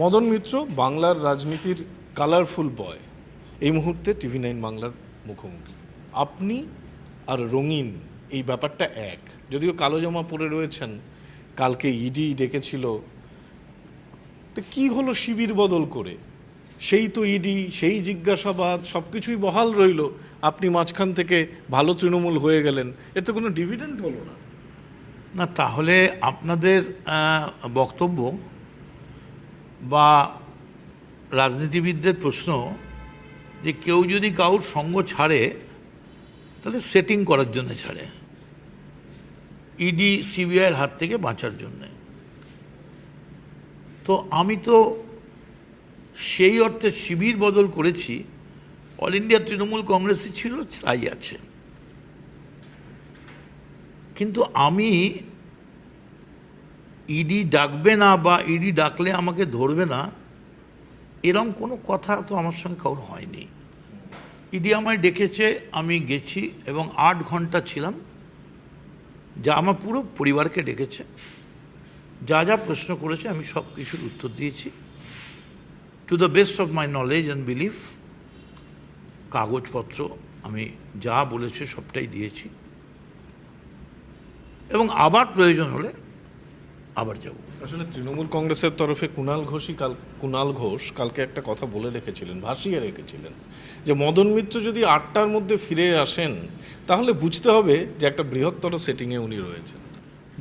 মদন মিত্র বাংলার রাজনীতির কালারফুল বয় এই মুহূর্তে টিভি9 বাংলার মুখোমুখি। আপনি আর রঙিন এই ব্যাপারটা এক, যদিও কালো জামা পরে রয়েছেন। কালকে ইডি ডেকেছিল, তো কি হলো শিবির বদল করে? সেই তো ইডি, সেই জিজ্ঞাসাবাদ, সব কিছুই বহাল রইল, আপনি মাঝখান থেকে ভালো তৃণমূল হয়ে গেলেন, এতে কোনো ডিভিডেন্ড হলো না। না, তাহলে আপনাদের বক্তব্য বা রাজনীতিবিদদের প্রশ্ন যে কেউ যদি কারোর সঙ্গ ছাড়ে তাহলে সেটিং করার জন্য ছাড়ে, ইডি সিবিআইয়ের হাত থেকে বাঁচার জন্যে। তো আমি তো সেই অর্থে শিবির বদল করেছি, অল ইন্ডিয়া তৃণমূল কংগ্রেসই ছিল, তাই আছে। কিন্তু আমি ইডি ডাকবে না বা ইডি ডাকলে আমাকে ধরবে না, এরম কোনো কথা তো আমার সঙ্গে কারোর হয়নি। ইডি আমায় ডেকেছে, আমি গেছি এবং 8 ঘন্টা ছিলাম, যা আমার পুরো পরিবারকে ডেকেছে, যা যা প্রশ্ন করেছে আমি সব কিছুর উত্তর দিয়েছি to the best of my knowledge and belief. কাগজপত্র আমি যা বলেছে সবটাই দিয়েছি এবং আবার প্রয়োজন হলে আবার যাব। আসলে তৃণমূল কংগ্রেসের তরফে কুণাল ঘোষ কালকে একটা কথা বলে রেখেছিলেন, ভাসিয়ে রেখেছিলেন, যে মদন মিত্র যদি 8টার মধ্যে ফিরে আসেন তাহলে বুঝতে হবে যে একটা বৃহত্তর সেটিংয়ে উনি রয়েছেন।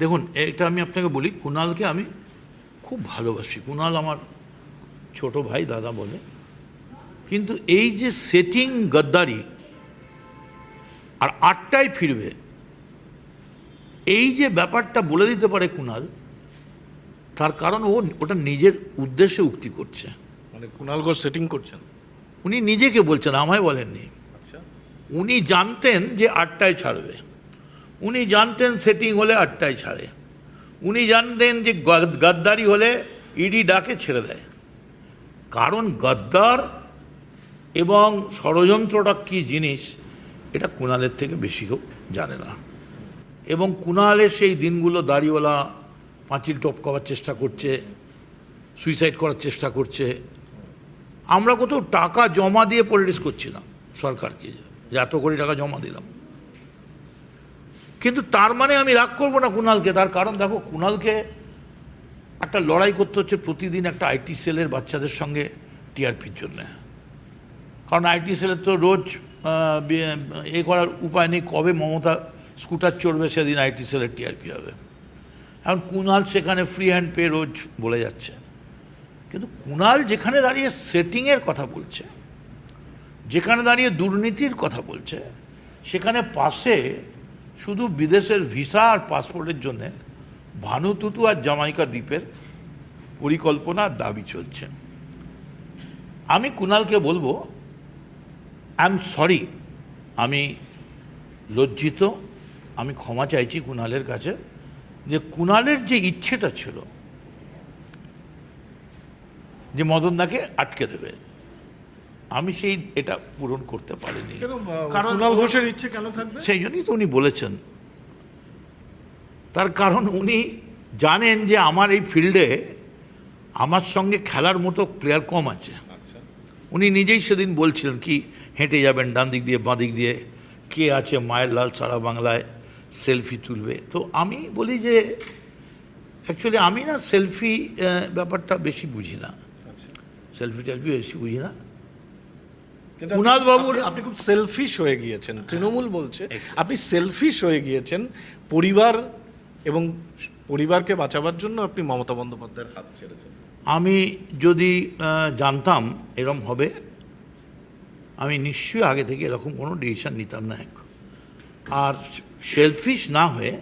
দেখুন, এটা আমি আপনাকে বলি, কুণালকে আমি খুব ভালোবাসি, কুণাল আমার ছোট ভাই, দাদা বলে। কিন্তু এই যে সেটিং গদ্দারি আর 8টায় ফিরবে, এই যে ব্যাপারটা বলে দিতে পারে কুণাল, তার কারণ ওটা নিজের উদ্দেশ্যে উক্তি করছে। মানে কুণাল ঘোষ সেটিং করছেন, উনি নিজেকে বলছেন, আমায় বলেননি। আচ্ছা, উনি জানতেন যে 8টায় ছাড়বে, উনি জানতেন সেটিং হলে 8টায় ছাড়ে, উনি জানতেন যে গদ্দারি হলে ইডি ডাকে ছেড়ে দেয়। কারণ গদ্দার এবং ষড়যন্ত্রটা কী জিনিস এটা কুণালের থেকে বেশি কেউ জানে না। এবং কুণালের সেই দিনগুলো, দাড়িওয়ালা পাঁচিল টপকাবার চেষ্টা করছে, সুইসাইড করার চেষ্টা করছে। আমরা কোথাও টাকা জমা দিয়ে পলিটিক্স করছি না সরকারকে, যে এত কোটি টাকা জমা দিলাম। কিন্তু তার মানে আমি রাগ করবো না কুণালকে। তার কারণ দেখো, কুণালকে একটা লড়াই করতে হচ্ছে প্রতিদিন একটা আইটি সেলের বাচ্চাদের সঙ্গে টিআরপির জন্যে। কারণ আইটি সেলের তো রোজ করার উপায় নেই, কবে মমতা স্কুটার চড়বে সেদিন আইটি সেলের টিআরপি হবে। এখন কুণাল সেখানে ফ্রি হ্যান্ড পে রোজ বলে যাচ্ছে। কিন্তু কুণাল যেখানে দাঁড়িয়ে সেটিংয়ের কথা বলছে, যেখানে দাঁড়িয়ে দুর্নীতির কথা বলছে, সেখানে পাশে শুধু বিদেশের ভিসা আর পাসপোর্টের জন্যে ভানুতুতু আর জামাইকা দ্বীপের পরিকল্পনা দাবি চলছে। আমি কুণালকে বলবো, আই এম সরি, আমি লজ্জিত, আমি ক্ষমা চাইছি কুণালের কাছে, যে কুণালের যে ইচ্ছেটা ছিল যে মদনদাকে আটকে দেবে, আমি এটা পূরণ করতে পারিনি। কারণ কুণাল ঘোষের ইচ্ছে কেন থাকবে? সেই জন্যই তো উনি বলেছেন। তার কারণ উনি জানেন যে আমার এই ফিল্ডে আমার সঙ্গে খেলার মতো প্লেয়ার কম আছে। উনি নিজেই সেদিন বলছিলেন কি হেঁটে যাবেন ডান দিক দিয়ে বাঁ দিক দিয়ে, কে আছে মায়ের লাল সারা বাংলায় সেলফি তুলবে। তো আমি বলি যে অ্যাকচুয়ালি আমি না সেলফি ব্যাপারটা বেশি বুঝি না, সেলফি টেলফি বেশি বুঝি না। কুণাল বাবুর, আপনি খুব সেলফিশ হয়ে গিয়েছেন, তৃণমূল বলছে আপনি সেলফিশ হয়ে গিয়েছেন। পরিবার এবং পরিবারকে বাঁচাবার জন্য আপনি মমতা বন্দ্যোপাধ্যায়ের হাত ছেড়েছেন। আমি যদি জানতাম এরম হবে, আমি নিশ্চয়ই আগে থেকে এরকম কোনো ডিসিশন নিতাম না। আর সেলফিশ না হয়ে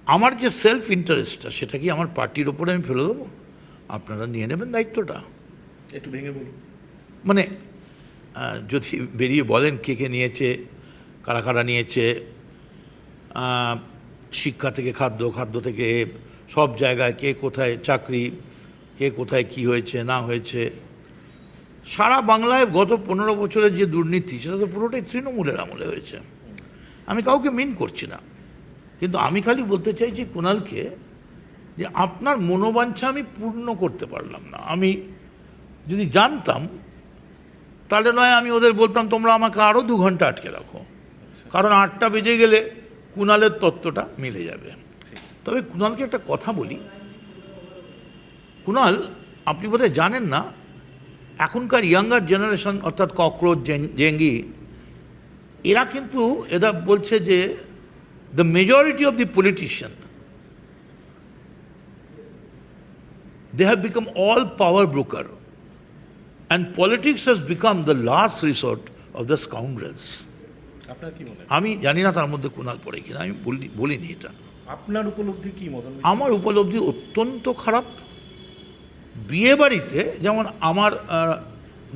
আমার যে সেলফ ইন্টারেস্টটা, সেটা কি আমার পার্টির ওপরে আমি ফেলে দেবো? আপনারা নিয়ে নেবেন দায়িত্বটা। একটু ভেঙে বলুন। মানে যদি বেরিয়ে বলেন কে কে নিয়েছে, কারা কারা নিয়েছে, শিক্ষা থেকে খাদ্য, খাদ্য থেকে সব জায়গায় কে কোথায় চাকরি, কে কোথায় কি হয়েছে না হয়েছে। সারা বাংলায় গত 15 বছরের যে দুর্নীতি, সেটা তো পুরোটাই তৃণমূলের আমলে হয়েছে। আমি কাউকে মিন করছি না, কিন্তু আমি খালি বলতে চাইছি কুণালকে যে আপনার মনোবাঞ্ছা আমি পূর্ণ করতে পারলাম না। আমি যদি জানতাম তাহলে নয় আমি ওদের বলতাম তোমরা আমাকে আরও 2 ঘন্টা আটকে রাখো, কারণ 8টা বেজে গেলে কুণালের তত্ত্বটা মিলে যাবে। তবে কুণালকে একটা কথা বলি, কুণাল আপনি বোধহয় জানেন না, এখনকার ইয়াঙ্গার জেনারেশন অর্থাৎ ককরোচ, জেঙ্গি, এরা বলছে যে the majority of the politician they have become all power broker and politics has become the last resort of the scoundrels. আপনার কি মনে হয়? আমি জানি না তার মধ্যে কুণাল পড়ে কিনা, আমি বলিনি এটা। আপনার উপলব্ধি কি মদন? আমার উপলব্ধি অত্যন্ত খারাপ। বিয়ে বাড়িতে যেমন আমার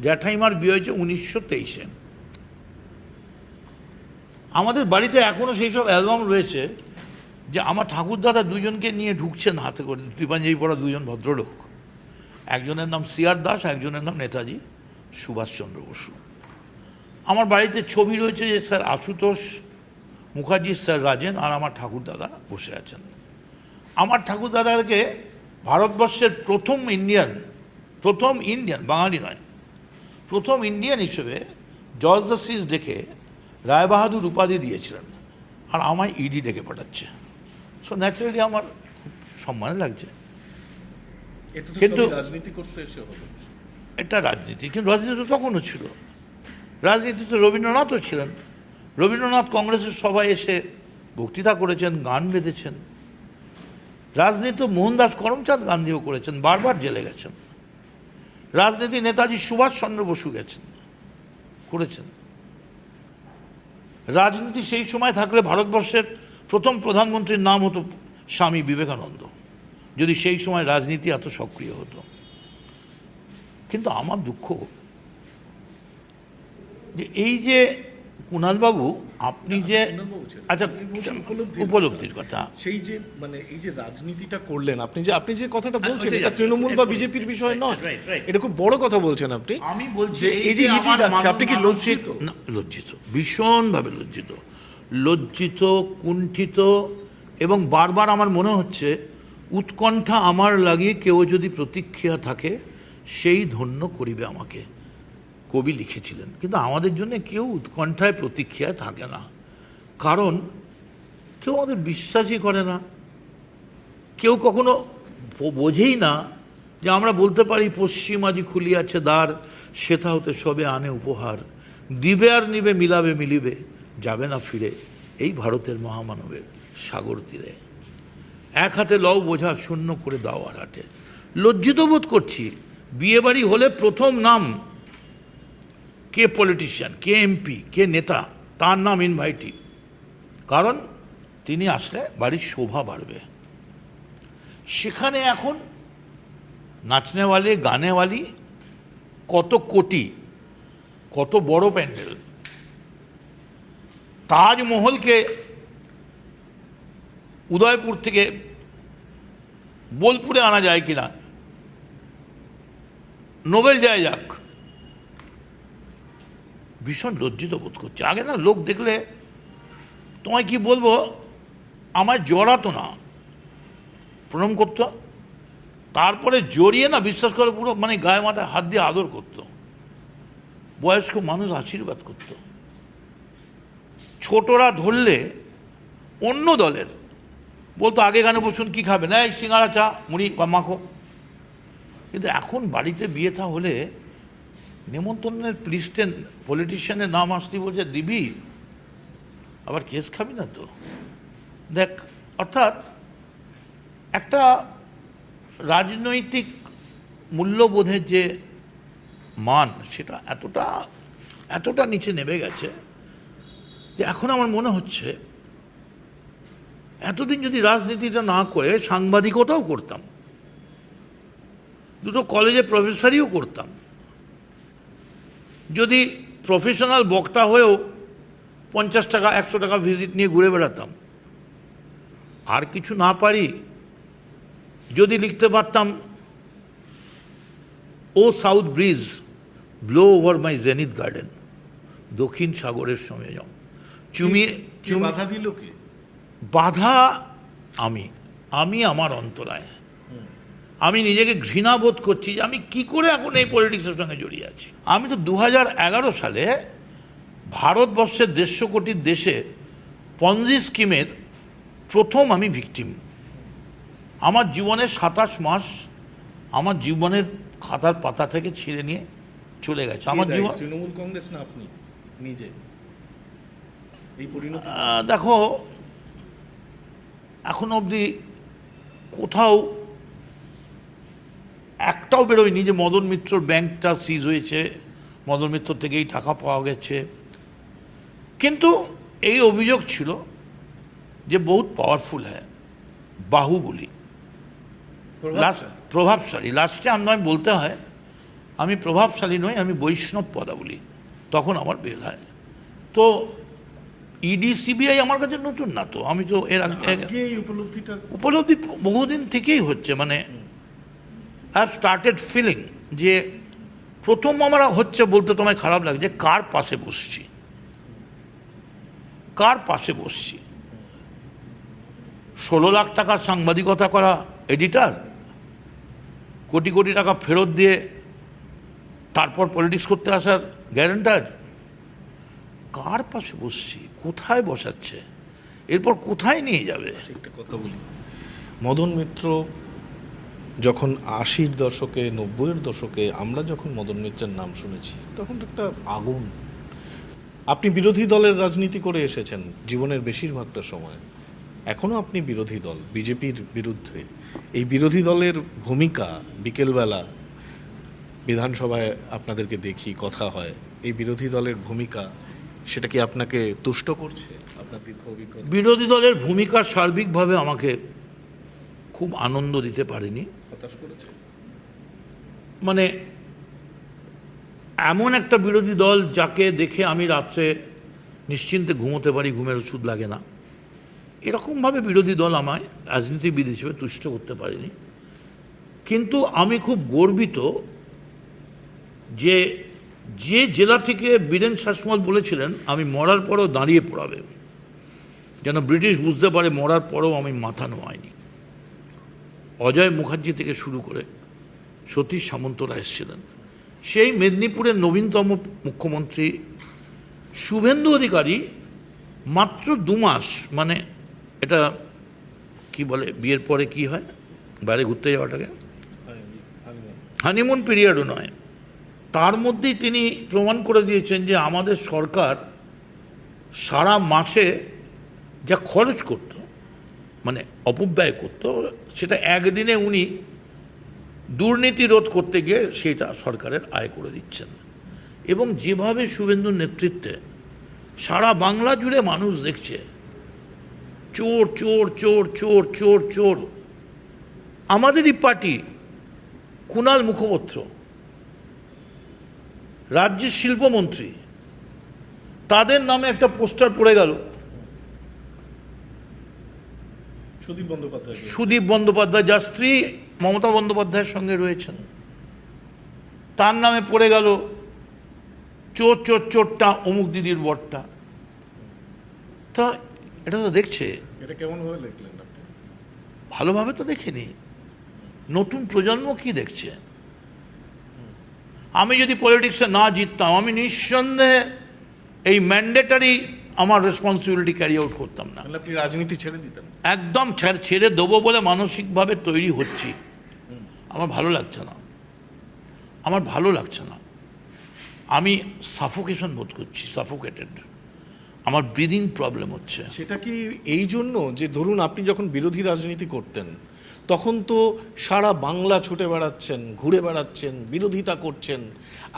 জ্যাঠাইমার বিয়ে হয়েছে 1923-এ, আমাদের বাড়িতে এখনও সেই সব অ্যালবাম রয়েছে যে আমার ঠাকুরদাদা 2জনকে নিয়ে ঢুকছেন হাতে করে, পাঞ্জাবি পরা 2জন ভদ্রলোক, একজনের নাম সিআর দাস, একজনের নাম নেতাজি সুভাষচন্দ্র বসু। আমার বাড়িতে ছবি রয়েছে যে স্যার আশুতোষ মুখার্জি, স্যার রাজেন আর আমার ঠাকুরদাদা বসে আছেন। আমার ঠাকুরদাদাকে ভারতবর্ষের প্রথম ইন্ডিয়ান, বাঙালি নয়, প্রথম ইন্ডিয়ান হিসেবে জর্জ দ্য সিজ ডেকে রায়বাহাদুর উপাধি দিয়েছিলেন, আর আমায় ইডি ডেকে পাঠাচ্ছে। সো ন্যাচারালি আমার খুব সম্মান লাগছে। কিন্তু রাজনীতি করতে এসে হলো, এটা রাজনীতি, কিন্তু রাজনীতি তো তখনও ছিল। রাজনীতিতে রবীন্দ্রনাথও ছিলেন। রবীন্দ্রনাথ কংগ্রেসের সভায় এসে বক্তৃতা করেছেন, গান বেঁধেছেন। রাজনীতি মোহনদাস করমচাঁদ গান্ধীও করেছেন, বারবার জেলে গেছেন। রাজনীতি নেতাজি সুভাষচন্দ্র বসু করেছেন। রাজনীতি সেই সময় থাকলে ভারতবর্ষের প্রথম প্রধানমন্ত্রীর নাম হতো স্বামী বিবেকানন্দ, যদি সেই সময় রাজনীতি এত সক্রিয় হতো। কিন্তু আমার দুঃখ যে এই যে কুণালবাবু, আপনি যে আচ্ছা উপলব্ধির কথা, সেই যে মানে এই যে রাজনীতিটা করলেন আপনি যে কথাটা বলছেন, এটা তৃণমূল বা বিজেপির বিষয় নয়, এটা খুব বড় কথা বলছেন আপনি। আমি বলছি এই যে আপনি কি লজ্জিত? লজ্জিত, ভীষণভাবে লজ্জিত, কুণ্ঠিত, এবং বারবার আমার মনে হচ্ছে উৎকণ্ঠা আমার লাগিয়ে কেউ যদি প্রতীক্ষা থাকে সেই ধন্য করিবে আমাকে, কবি লিখেছিলেন। কিন্তু আমাদের জন্য কেউ উৎকণ্ঠায় প্রতীক্ষায় থাকে না, কারণ কেউ আমাদের বিশ্বাসই করে না। কেউ কখনো বোঝেই না যে আমরা বলতে পারি পশ্চিম আজি খুলিয়াছে দ্বার, সেথা হতে সবে আনে উপহার, দিবে আর নিবে মিলাবে মিলিবে, যাবে না ফিরে এই ভারতের মহামানবের সাগর তীরে, এক হাতে লও বোঝা শূন্য করে দাও আর হাটে। লজ্জিত বোধ করছি। বিয়েবাড়ি হলে প্রথম নাম কে পলিটিশিয়ান, কে এমপি, কে নেতা, তার নাম ইনভাইটি, কারণ তিনি আসলে বাড়ির শোভা বাড়বে। সেখানে এখন নাচনেওয়ালি, গানেওয়ালি, কত কোটি, কত বড় প্যান্ডেল। তাজমহলকে উদয়পুর থেকে বোলপুরে আনা যায় কিনা, নোবেল যায় যাক। ভীষণ লজ্জিত বোধ করছে। আগে না লোক দেখলে তোমায় কি বলবো, আমায় জড়াতো না, প্রণাম করতো, তারপরে জড়িয়ে না বিশ্বাস করে পুরো মানে গায়ে মাথায় হাত দিয়ে আদর করতো। বয়স্ক মানুষ আশীর্বাদ করতো। ছোটরা ধরলে অন্য দলের বলতো আগে গানে বসুন, কী খাবেন, এই সিঙ্গাড়া, চা, মুড়ি বা মাখো। কিন্তু এখন বাড়িতে বিয়ে থা হলে নেমন্তন্নের পলিটিশিয়ানের নাম আসতে বলছে দিবি, আবার কেস খাবি না তো। দেখ, অর্থাৎ একটা রাজনৈতিক মূল্যবোধের যে মান, সেটা এতটা নিচে নেমে গেছে যে এখন আমার মনে হচ্ছে এতদিন যদি রাজনীতিটা না করে সাংবাদিকতাও করতাম, দুটো কলেজে প্রফেসরিও করতাম, যদি প্রফেশনাল বক্তা হয়েও 50 টাকা 100 টাকা ভিজিট নিয়ে ঘুরে বেড়াতাম, আর কিছু না পারি, যদি লিখতে পারতাম ও south breeze blow over my zenith garden, দক্ষিণ সাগরের সময় যাও চুমিয়ে বাধা দিল কি? বাধা আমি আমি আমার অন্তরায়, আমি নিজেকে ঘৃণাবোধ করছি যে আমি কি করে এখন এই পলিটিক্সের সঙ্গে জড়িয়ে আছি। আমি তো 2011 সালে ভারতবর্ষের 150 কোটির দেশে পঞ্জি স্কিমের প্রথম আমি ভিকটিম। আমার জীবনের 27 মাস আমার জীবনের খাতার পাতা থেকে ছিঁড়ে নিয়ে চলে গেছে। আমার জীবন, তৃণমূল কংগ্রেস না আপনি নিজে এই পরিণতি? দেখো, এখন অবধি কোথাও একটাও বেরোয়নি যে মদন মিত্রর ব্যাংকটা সিজ হয়েছে, মদন মিত্র থেকেই টাকা পাওয়া গেছে। কিন্তু এই অভিযোগ ছিল যে বহুত পাওয়ারফুল হ্যাঁ, বাহুবলী, প্রভাবশালী। লাস্টে আমি বলতে হয় আমি প্রভাবশালী নই, আমি বৈষ্ণব পদাবলী। তখন আমার বেল হয়। তো ইডি সিবিআই আমার কাছে নতুন না, তো আমি তো এর আগে উপলব্ধি বহুদিন থেকেই হচ্ছে। মানে আই হ্যাভ স্টার্টেড ফিলিং যে প্রথম আমরা হচ্ছে বলতে তোমায় খারাপ লাগে যে কার পাশে বসছি, কার পাশে বসছি। 16 লাখ টাকার সাংবাদিকতা করা এডিটার কোটি কোটি টাকা ফেরত দিয়ে তারপর পলিটিক্স করতে আসার গ্যারান্টার, কার পাশে বসছি, কোথায় বসাচ্ছে, এরপর কোথায় নিয়ে যাবে। একটা কথা বলি, মদন মিত্র যখন 80-র দশকে 90-এর দশকে আমরা যখন মদন মিত্রের নাম শুনেছি তখন তো একটা আগুন। আপনি বিরোধী দলের রাজনীতি করে এসেছেন জীবনের বেশিরভাগটা সময়, এখনও আপনি বিরোধী দল বিজেপির বিরুদ্ধে। এই বিরোধী দলের ভূমিকা, বিকেলবেলা বিধানসভায় আপনাদেরকে দেখি, কথা হয়, এই বিরোধী দলের ভূমিকা সেটা কি আপনাকে তুষ্ট করছে? আপনার দীর্ঘ অভিজ্ঞতা। বিরোধী দলের ভূমিকা সার্বিকভাবে আমাকে খুব আনন্দ দিতে পারেনি, হতাশ করেছে। মানে এমন একটা বিরোধী দল যাকে দেখে আমি রাত্রে নিশ্চিন্তে ঘুমোতে পারি, ঘুমের ওষুধ লাগে না, এরকমভাবে বিরোধী দল আমায় রাজনীতিবিদ হিসেবে তুষ্ট করতে পারেনি। কিন্তু আমি খুব গর্বিত যে যে জেলা থেকে বীরেন শাসমল বলেছিলেন আমি মরার পরও দাঁড়িয়ে পড়াবে, যেন ব্রিটিশ বুঝতে পারে মরার পরও আমি মাথা নোয়াইনি। অজয় মুখার্জি থেকে শুরু করে সতীশ সামন্তরা এসেছিলেন। সেই মেদিনীপুরের নবীনতম মুখ্যমন্ত্রী শুভেন্দু অধিকারী মাত্র 2 মাস, মানে এটা কি বলে বিয়ের পরে কি হয় বাইরে ঘুরতে যাওয়াটাকে, হানিমুন পিরিয়ডও নয়, তার মধ্যেই তিনি প্রমাণ করে দিয়েছেন যে আমাদের সরকার সারা মাসে যা খরচ করত, মানে অপব্যয় করত, সেটা একদিনে উনি দুর্নীতি রোধ করতে গিয়ে সেটা সরকারের আয় করে দিচ্ছেন। এবং যেভাবে শুভেন্দুর নেতৃত্বে সারা বাংলা জুড়ে মানুষ দেখছে চোর চোর চোর চোর চোর চোর। আমাদেরই পার্টি কুণাল মুখোপাধ্য, রাজ্যের শিল্পমন্ত্রী, তাদের নামে একটা পোস্টার পড়ে গেল, সুদীপ বন্দ্যোপাধ্যায় যার স্ত্রী মমতা বন্দ্যোপাধ্যায়ের সঙ্গে রয়েছেন, তার নামে পড়ে গেল চোর চোর চোরটা অমুক দিদির বরটা। তা এটা তো দেখছে, এটা কেমন ভাবে দেখলেন আপনি? ভালোভাবে তো দেখেনি, নতুন প্রজন্ম কি দেখছে। আমি যদি পলিটিক্সে না জিততাম আমি নিঃসন্দেহে এই ম্যান্ডেটারি আমার রেসপন্সিবিলিটি ক্যারি আউট করতাম না। আপনি রাজনীতি ছেড়ে দিতেন? একদম ছেড়ে দেবো বলে মানসিকভাবে তৈরি হচ্ছি। আমার ভালো লাগছে না, আমার ভালো লাগছে না, আমি সাফোকেশন বোধ করছি, সাফোকেটেড, আমার ব্রিদিং প্রবলেম হচ্ছে। সেটা কি এই জন্য যে ধরুন আপনি যখন বিরোধী রাজনীতি করতেন তখন তো সারা বাংলা ছুটে বেড়াচ্ছেন, ঘুরে বেড়াচ্ছেন, বিরোধিতা করছেন,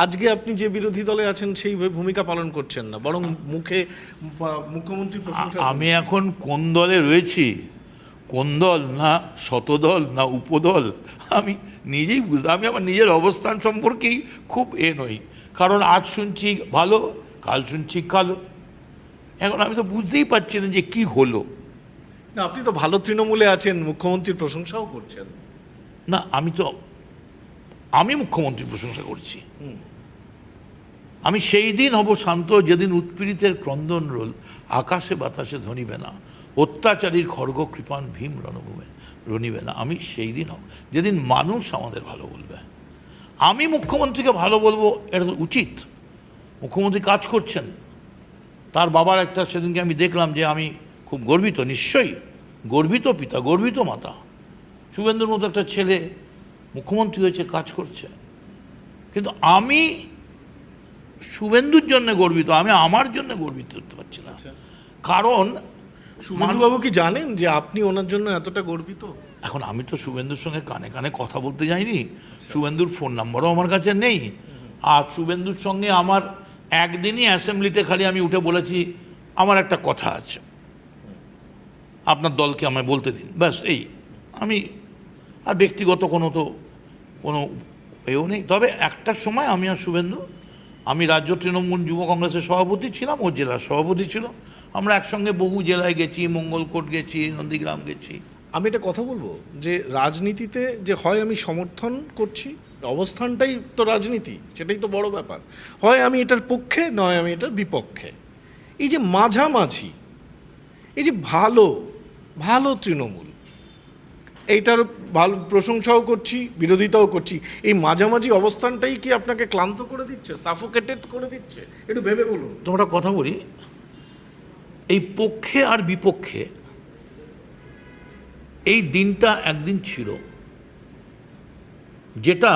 আজকে আপনি যে বিরোধী দলে আছেন সেই ভূমিকা পালন করছেন না, বরং মুখে মুখ্যমন্ত্রী প্রশংসা। আমি এখন কোন দলে রয়েছি, কোন দল না শতদল না উপদল, আমি নিজেই বুঝতে, আমি আমার নিজের অবস্থান সম্পর্কেই খুব নই। কারণ আজ শুনছি ভালো, কাল শুনছি কালো, এখন আমি তো বুঝতেই পারছি না যে কি হলো। না, আপনি তো ভালো তৃণমূলে আছেন, মুখ্যমন্ত্রীর প্রশংসাও করছেন। না, আমি মুখ্যমন্ত্রীর প্রশংসা করছি। আমি সেই দিন হব শান্ত যেদিন উৎপীড়িতের ক্রন্দন রোল আকাশে বাতাসে ধনিবে না, অত্যাচারীর খড়গ কৃপান ভীম রণভূমে রণিবে না। আমি সেই দিন যেদিন মানুষ আমাদের ভালো বলবে, আমি মুখ্যমন্ত্রীকে ভালো বলবো, এটা তো উচিত। মুখ্যমন্ত্রী কাজ করছেন, তার বাবার একটা সেদিনকে আমি দেখলাম যে আমি খুব গর্বিত, নিশ্চয়ই গর্বিত পিতা, গর্বিত মাতা। শুভেন্দুর মতো একটা ছেলে মুখ্যমন্ত্রী হয়েছে, কাজ করছে। কিন্তু আমি শুভেন্দুর জন্য গর্বিত, আমি আমার জন্য গর্বিত হতে পারছি না। কারণ শুভেন্দুবাবু কি জানেন যে আপনি ওনার জন্য এতটা গর্বিত? এখন আমি তো শুভেন্দুর সঙ্গে কানে কানে কথা বলতে যাইনি, শুভেন্দুর ফোন নাম্বারও আমার কাছে নেই। আর শুভেন্দুর সঙ্গে আমার একদিনই অ্যাসেম্বলিতে খালি আমি উঠে বলেছি আমার একটা কথা আছে, আপনার দলকে আমায় বলতে দিন, ব্যাস এই। আমি আর ব্যক্তিগত কোনো এও নেই। তবে একটা সময় আমি আর শুভেন্দু, আমি রাজ্য তৃণমূল যুব কংগ্রেসের সভাপতি ছিলাম, ও জেলার সভাপতি ছিল, আমরা একসঙ্গে বহু জেলায় গেছি, মঙ্গলকোট গেছি, নন্দীগ্রাম গেছি। আমি একটা কথা বলবো যে রাজনীতিতে যে হয় আমি সমর্থন করছি, অবস্থানটাই তো রাজনীতি, সেটাই তো বড় ব্যাপার। হয় আমি এটার পক্ষে, নয় আমি এটার বিপক্ষে। এই যে মাঝামাঝি, এই যে ভালো ভালো তৃণমূল, এইটার ভালো প্রশংসাও করছি, বিরোধিতাও করছি, এই মাঝামাঝি অবস্থানটাই কি আপনাকে ক্লান্ত করে দিচ্ছে, সাফোকেটেড করে দিচ্ছে? একটু ভেবে বলুন। তোমরা কথা বলি, এই পক্ষে আর বিপক্ষে এই দিনটা একদিন ছিল, যেটা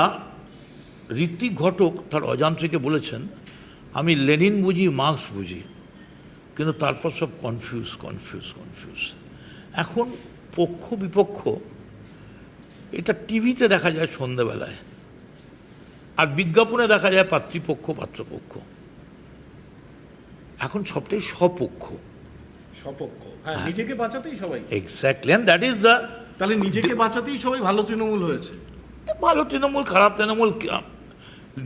ঋত্বিক ঘটক তার অজান্ত্রিকে বলেছেন, আমি লেনিন বুঝি, মার্কস বুঝি, কিন্তু তারপর সব কনফিউজ। এখন পক্ষ বিপক্ষ এটা টিভিতে দেখা যায় সন্ধ্যাবেলায়, আর বিজ্ঞাপনে দেখা যায় পাত্রীপক্ষ পাত্রপক্ষ। এখন সবটাই সপক্ষ। হ্যাঁ, নিজেকে বাঁচাতেই সবাই। Exactly, and that is the. তাহলে নিজেকে বাঁচাতেই সবাই ভালো তৃণমূল হয়েছে। ভালো তৃণমূল, খারাপ তৃণমূল,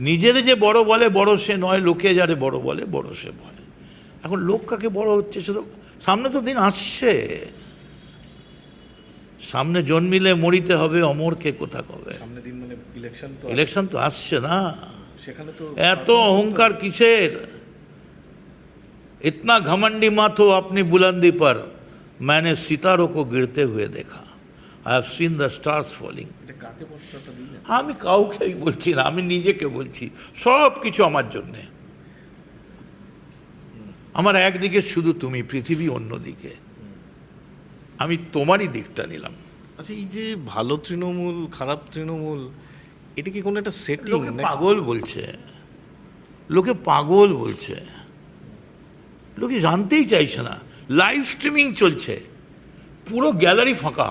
নিজের যে বড় বলে বড় সে নয়, লোকে যারে বড় বলে বড় সে ভয়। এখন লোক কাকে বড় হচ্ছে সে তো সামনে তো দিন আসছে, সামনে জন্মিলে মরিতে হবে, অমরকে কোথা কবে। সামনে দিন মানে ইলেকশন তো আসছে না, সেখানে তো এত অহংকার কিসের? इतना घमंडी मत हो अपनी बुलंदी पर, मैंने सितारों को गिरते हुए देखा, I have seen the stars falling. আমি কাউকেই বলছি না, আমি নিজেকে বলছি, সব কিছু আমার জন্যে। আমার একদিকে শুধু তুমি, পৃথিবী অন্যদিকে, আমি তোমারই দিকটা নিলাম। আচ্ছা, এই যে ভালো তৃণমূল খারাপ তৃণমূল, এটা কি কোনো একটা সেটিং? পাগল বলছে, লোকে পাগল বলছে, লোকে জানতেই চাইছে না। লাইভ স্ট্রিমিং চলছে, পুরো গ্যালারি ফাঁকা।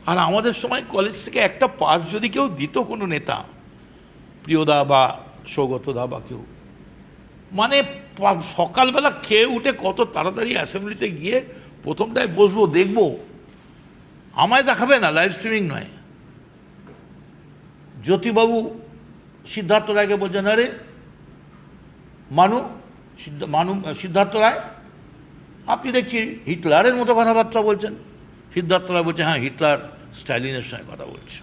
আর আমাদের সময় কলেজ থেকে একটা পাস যদি কেউ দিত কোনো নেতা, প্রিয়দা বা সৌগতদা বা কেউ, মানে সকালবেলা খেয়ে উঠে কত তাড়াতাড়ি অ্যাসেম্বলিতে গিয়ে প্রথমটায় বসবো, দেখবো, আমায় দেখাবে না, লাইভ স্ট্রিমিং নয়। জ্যোতিবাবু সিদ্ধার্থ রায়কে বলছেন, আরে সিদ্ধার্থ রায়, আপনি দেখছি হিটলারের মতো কথাবার্তা বলছেন। সিদ্ধার্থ রায় বলছে, হ্যাঁ, হিটলার স্ট্যালিনের সঙ্গে কথা বলছে।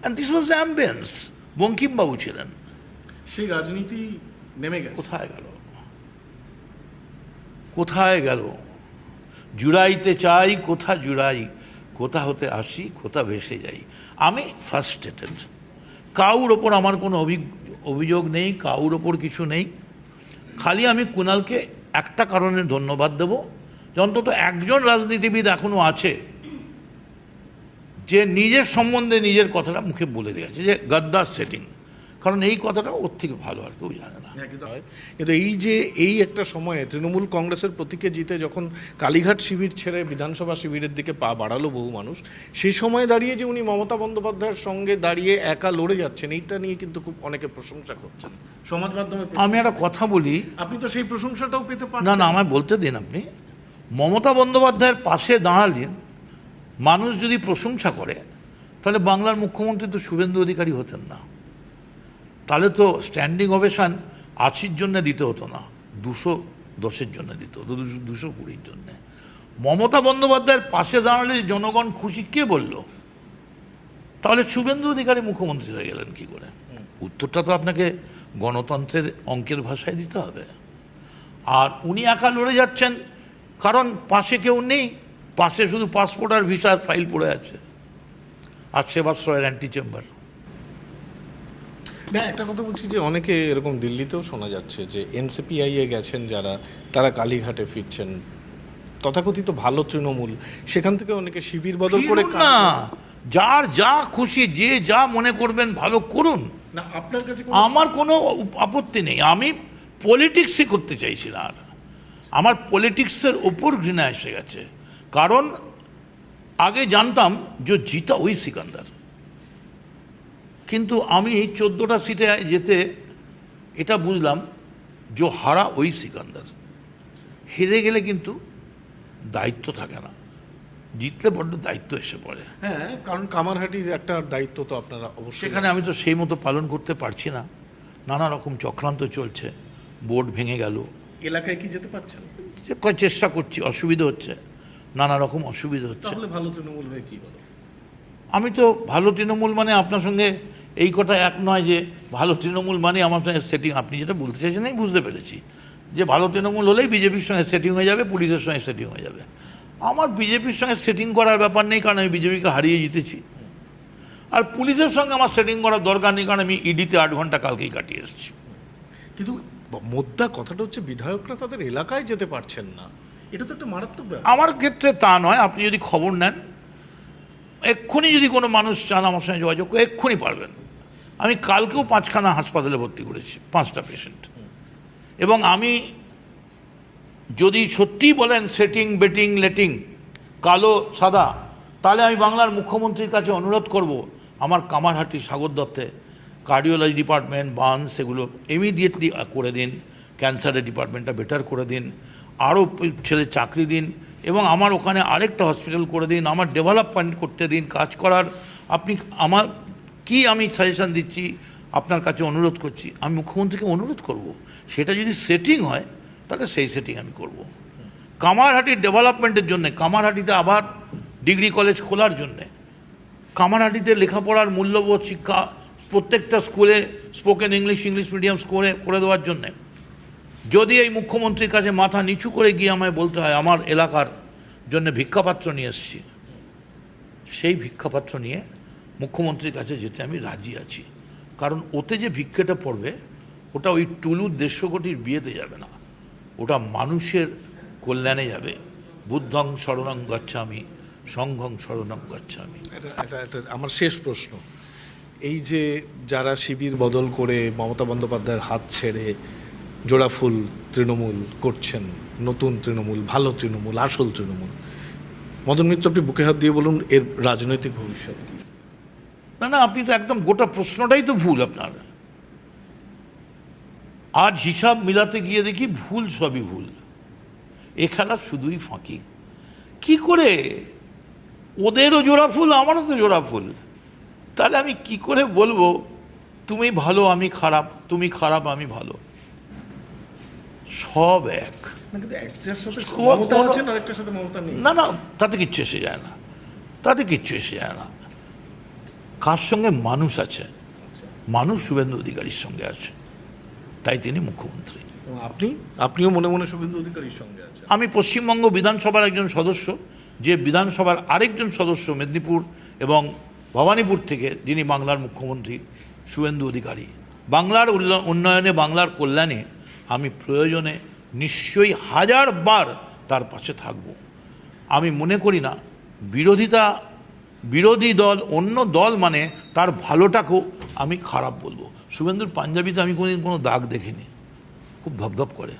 And this was the ambience. বঙ্কিমবাবু ছিলেন। সেই রাজনীতি নেমে গেছে। কোথায় গেল? জুড়াইতে চাই কোথা জুড়াই, কোথা হতে আসি কোথা ভেসে যাই। আমি ফ্রাস্ট্রেটেড। কাউর ওপর আমার কোনো অভিযোগ নেই, কাউর ওপর কিছু নেই। খালি আমি কুণালকে একটা কারণে ধন্যবাদ দেব, যে অন্তত একজন রাজনীতিবিদ এখনও আছে যে নিজের সম্বন্ধে নিজের কথাটা মুখে বলে দিয়েছে, যে গদ্দার সেটিং। কারণ এই কথাটা ওর থেকে ভালো আর কেউ জানে না। কিন্তু এই একটা সময়ে তৃণমূল কংগ্রেসের প্রতীকে জিতে যখন কালীঘাট শিবির ছেড়ে বিধানসভা শিবিরের দিকে পা বাড়ালো বহু মানুষ, সেই সময় দাঁড়িয়ে যে উনি মমতা বন্দ্যোপাধ্যায়ের সঙ্গে দাঁড়িয়ে একা লড়ে যাচ্ছেন, এইটা নিয়ে কিন্তু খুব অনেকে প্রশংসা করছেন সমাজ মাধ্যমে। আমি একটা কথা বলি, আপনি তো সেই প্রশংসাটাও পেতে পারেন। না, আমায় বলতে দিন। আপনি মমতা বন্দ্যোপাধ্যায়ের পাশে দাঁড়ালেন, মানুষ যদি প্রশংসা করে, তাহলে বাংলার মুখ্যমন্ত্রী তো শুভেন্দু অধিকারী হতেন না। তাহলে তো স্ট্যান্ডিং ওভেশন 80 জন্য দিতে হতো না, 210 জন্য দিতে হতো, 220 জন্যে। মমতা বন্দ্যোপাধ্যায়ের পাশে দাঁড়ালে জনগণ খুশি, কে বলল? তাহলে শুভেন্দু অধিকারী মুখ্যমন্ত্রী হয়ে গেলেন কি করে? উত্তরটা তো আপনাকে গণতন্ত্রের অঙ্কের ভাষায় দিতে হবে। আর উনি একা লড়ে যাচ্ছেন, কারণ পাশে কেউ নেই, পাশে শুধু পাসপোর্ট আর ভিসার ফাইল পড়ে আছে আর সেবাশ্রয়ের অ্যান্টি চেম্বার। না, একটা কথা বলছি যে অনেকে এরকম দিল্লিতেও শোনা যাচ্ছে যে এনসিপিআই এ গেছেন যারা, তারা কালীঘাটে ফিরছেন, তথাকথিত ভালো তৃণমূল, সেখান থেকে অনেকে শিবির বদল করে ফিরুন না, যার যা খুশি, যে যা মনে করবেন ভালো করুন, না আপনার কাছে আমার কোনো আপত্তি নেই। আমি পলিটিক্সই করতে চাইছি না আর, আমার পলিটিক্সের ওপর ঘৃণা এসে গেছে। কারণ আগে জানতাম যে জিতা ওই সিকান্দার, কিন্তু আমি 14টা সিটে যেতে এটা বুঝলাম যে হারা ওই সিকান্দার। হেরে গেলে কিন্তু দায়িত্ব থাকে না, জিতলে বড্ড দায়িত্ব এসে পড়ে। হ্যাঁ, কারণ কামারহাটির একটা দায়িত্ব তো আপনারা অবশ্যই, সেখানে আমি তো সেই মতো পালন করতে পারছি না, নানা রকম চক্রান্ত চলছে, বোর্ড ভেঙে গেল, এলাকায় কি যেতে পারছেন? চেষ্টা করছি, অসুবিধা হচ্ছে, নানা রকম অসুবিধা হচ্ছে। তাহলে ভালো তৃণমূল হয়ে কি বলো? আমি তো ভালো তৃণমূল মানে আপনার সঙ্গে এই কথা এক নয় যে ভালো তৃণমূল মানে আমার সঙ্গে সেটিং, আপনি যেটা বলতে চাইছেন আমি বুঝতে পেরেছি, যে ভালো তৃণমূল হলেই বিজেপির সঙ্গে সেটিং হয়ে যাবে, পুলিশের সঙ্গে সেটিং হয়ে যাবে। আমার বিজেপির সঙ্গে সেটিং করার ব্যাপার নেই, কারণ আমি বিজেপিকে হারিয়ে জিতেছি। আর পুলিশের সঙ্গে আমার সেটিং করার দরকার নেই, কারণ আমি ইডিতে 8 ঘন্টা কালকেই কাটিয়ে এসেছি। কিন্তু মোদ্দা কথাটা হচ্ছে বিধায়করা তাদের এলাকায় যেতে পারছেন না, এটা তো একটা মারাত্মক ব্যাপার। আমার ক্ষেত্রে তা নয়, আপনি যদি খবর নেন, এক্ষুনি যদি কোনো মানুষ চান আমার সঙ্গে যোগাযোগ করে, এক্ষুনি পারবেন। আমি কালকেও 5খানা হাসপাতালে ভর্তি করেছি, 5টা পেশেন্ট। এবং আমি যদি সত্যিই বলেন সেটিং বেটিং লেটিং কালো সাদা, তাহলে আমি বাংলার মুখ্যমন্ত্রীর কাছে অনুরোধ করব আমার কামারহাটি সাগর দত্তে কার্ডিওলজি ডিপার্টমেন্ট বার্ন সেগুলো ইমিডিয়েটলি করে দিন, ক্যান্সারের ডিপার্টমেন্টটা বেটার করে দিন, আরও ছেলে চাকরি দিন, এবং আমার ওখানে আরেকটা হসপিটাল করে দিন, আমার ডেভেলপমেন্ট করতে দিন, কাজ করার। আপনি আমার কি আমি সাজেশান দিচ্ছি, আপনার কাছে অনুরোধ করছি, আমি মুখ্যমন্ত্রীকে অনুরোধ করব, সেটা যদি সেটিং হয় তাহলে সেই সেটিং আমি করব। কামারহাটির ডেভেলপমেন্টের জন্যে, কামারহাটিতে আবার ডিগ্রি কলেজ খোলার জন্যে, কামারহাটিতে লেখাপড়ার মূল্যবোধ শিক্ষা প্রত্যেকটা স্কুলে স্পোকেন ইংলিশ মিডিয়াম করে দেওয়ার জন্যে, যদি এই মুখ্যমন্ত্রীর কাছে মাথা নিচু করে গিয়ে আমায় বলতে হয় আমার এলাকার জন্য ভিক্ষাপাত্র নিয়ে এসেছি, সেই ভিক্ষাপাত্র নিয়ে মুখ্যমন্ত্রীর কাছে যেতে আমি রাজি আছি। কারণ ওতে যে ভিক্ষেটা পড়বে, ওটা ওই টুলুর 150 কোটির বিয়েতে যাবে না, ওটা মানুষের কল্যাণে যাবে। বুদ্ধং শরণং গচ্ছামি, সংঘং শরণং গচ্ছামি। এটা আমার শেষ প্রশ্ন, এই যে যারা শিবির বদল করে মমতা বন্দ্যোপাধ্যায়ের হাত ছেড়ে জোড়াফুল তৃণমূল করছেন, নতুন তৃণমূল, ভালো তৃণমূল, আসল তৃণমূল, মদন মিত্র আপনি বুকে হাত দিয়ে বলুন এর রাজনৈতিক ভবিষ্যৎ কি? না, আপনি তো একদম গোটা প্রশ্নটাই তো ভুল আপনার। আজ হিসাব মিলাতে গিয়ে দেখি ভুল, সবই ভুল। এ খেলা শুধুই ফাঁকি। কি করে ওদেরও জোড়া ফুল, আমারও তো জোড়া ফুল, তাহলে আমি কি করে বলবো তুমি ভালো আমি খারাপ, তুমি খারাপ আমি ভালো? সব এক। না, তাতে কিচ্ছু এসে যায় না, তাতে কিচ্ছু এসে যায় না। কার সঙ্গে মানুষ আছে? মানুষ শুভেন্দু অধিকারীর সঙ্গে আছে, তাই তিনি মুখ্যমন্ত্রী। আপনিও মনে মনে শুভেন্দু অধিকারীর সঙ্গে আছেন। আমি পশ্চিমবঙ্গ বিধানসভার একজন সদস্য, যে বিধানসভার আরেকজন সদস্য মেদিনীপুর এবং ভবানীপুর থেকে, যিনি বাংলার মুখ্যমন্ত্রী শুভেন্দু অধিকারী। বাংলার উন্নয়নে, বাংলার কল্যাণে আমি প্রয়োজনে নিশ্চয়ই 1000 বার তার পাশে থাকব। আমি মনে করি না বিরোধী দল অন্য দল মানে তার ভালোটাকেও আমি খারাপ বলবো। শুভেন্দুর পাঞ্জাবিতে আমি কোনোদিন কোনো দাগ দেখিনি, খুব ধপধপ করে।